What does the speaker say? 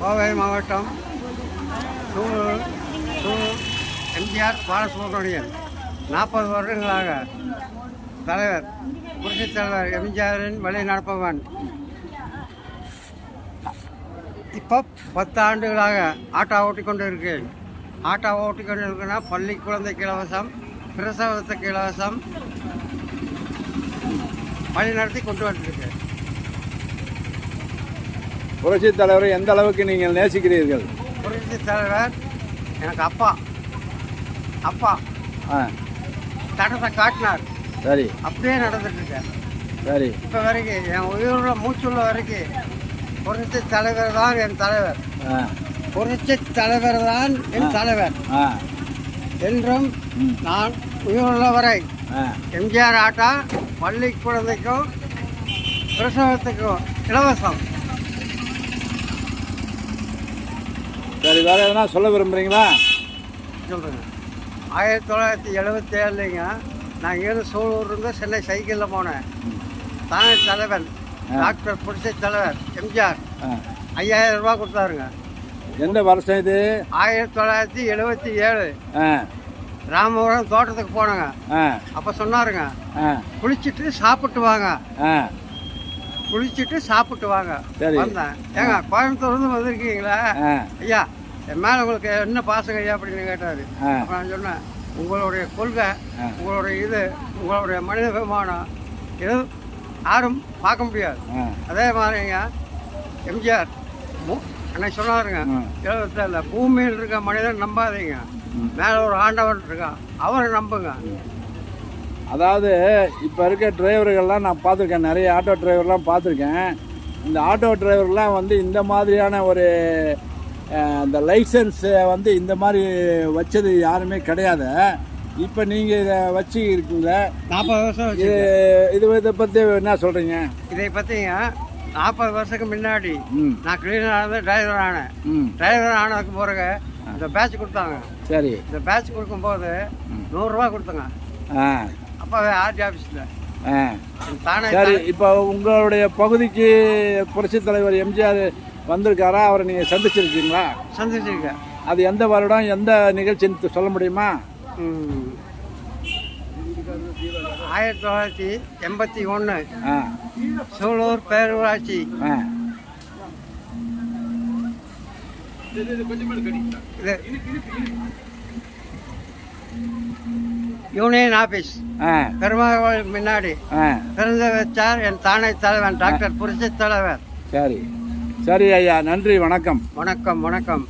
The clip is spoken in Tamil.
கோவை மாவட்டம் சூலூர் எம்ஜிஆர் பாலசுப்ரமணியன் 40 வருடங்களாக தலைவர், புரட்சித் தலைவர் எம்ஜிஆரின் வழி நடப்பவன். இப்போ 10 ஆண்டுகளாக ஆட்டோ ஓட்டிக்கொண்டு இருக்கேன். ஆட்டோ ஓட்டிக்கொண்டு இருக்குன்னா பள்ளி குழந்தைக்கு இலவசம், பிரசவத்துக்கு இலவசம், வழி நடத்தி கொண்டு வந்துருக்கேன். புரட்சி தலைவரை எந்த அளவுக்கு நீங்கள் நேசிக்கிறீர்கள்? புரட்சி தலைவர் எனக்கு அப்பா தடத்தை காட்டினார். சரி, அப்படியே நடந்துட்டு இருக்கேன். சரி, இப்போ வரைக்கும் என் உயிருள்ள மூச்சுள்ள வரைக்கும் புரட்சி தலைவர் தான் என் தலைவர். புரட்சி தலைவர் தான் என் தலைவர் என்றும் நான் உயிருள்ள வரை எம்ஜிஆர் ஆட்டா பள்ளி குழந்தைக்கும் பிரசவத்துக்கும் இலவசம். சரி, வேறு எதனா சொல்ல விரும்புகிறீங்களா? சொல்கிறேங்க. 1977ங்க நான் இங்கேருந்து சூலூர்லேருந்து சென்னை சைக்கிளில் போனேன். தானே தலைவர் டாக்டர் புரட்சி தலைவர் எம்ஜிஆர் 5000 ரூபா கொடுத்தாருங்க. எந்த வருஷம் இது? 1977. ராமபுரம் தோட்டத்துக்கு போனோங்க. அப்போ சொன்னாருங்க, குளிச்சுட்டு சாப்பிட்டு வாங்க, குளிச்சுட்டு சாப்பிட்டு வாங்க. வந்தேன். ஏங்க கோயம்புத்தூர்லேருந்து வந்திருக்கீங்களா ஐயா, என் மேலே உங்களுக்கு என்ன பாசங்க ஐயா அப்படின்னு கேட்டார். அப்போ நான் சொன்னேன், உங்களுடைய கொள்கை, உங்களுடைய உங்களுடைய மனித விமானம் இது யாரும் பார்க்க முடியாது. அதே மாதிரிங்க எம்ஜிஆர் அன்னைக்கு சொன்னாருங்க, 77 பூமியில் இருக்க மனிதன் நம்பாதீங்க, மேலே ஒரு ஆண்டவன் இருக்கான், அவரை நம்புங்க. அதாவது இப்போ இருக்க டிரைவர்கள்லாம் நான் பார்த்துருக்கேன், நிறைய ஆட்டோ டிரைவர்லாம் பார்த்துருக்கேன். இந்த ஆட்டோ டிரைவர்லாம் வந்து இந்த மாதிரியான ஒரு இந்த லைசன்ஸை வந்து இந்த மாதிரி வச்சது யாருமே கிடையாது. இப்போ நீங்கள் இதை வச்சு இருக்கீங்களா? 40 வருஷம். இதை பற்றி என்ன சொல்கிறீங்க? இதை பற்றிங்க 40 வருஷத்துக்கு முன்னாடி நான் கிளீனராக டிரைவர் ஆனேன். டிரைவர் ஆனதுக்கு பிறகு இந்த பேட்ச் கொடுத்தாங்க. சரி, இந்த பேட்ச் கொடுக்கும்போது 100 ரூபா கொடுத்தங்க. அப்போவே ஆர்டி ஆஃபீஸில் தானே. சரி, இப்போ உங்களுடைய பகுதிக்கு புரட்சி தலைவர் எம்ஜிஆர் வந்திருக்காரா? அவரை நீங்கள் சந்திச்சிருக்கீங்களா? சந்திச்சிருக்கேன். அது எந்த வருடம், எந்த நிகழ்ச்சின்னு சொல்ல முடியுமா? 1981 சூலூர் பேரூராட்சி யூனியன் ஆபீஸ் பெருமாள் முன்னாடி திறந்து வச்சார் என் தானே தலைவன் டாக்டர் புரட்சி தலைவர். சரி, சரி ஐயா, நன்றி, வணக்கம். வணக்கம், வணக்கம்.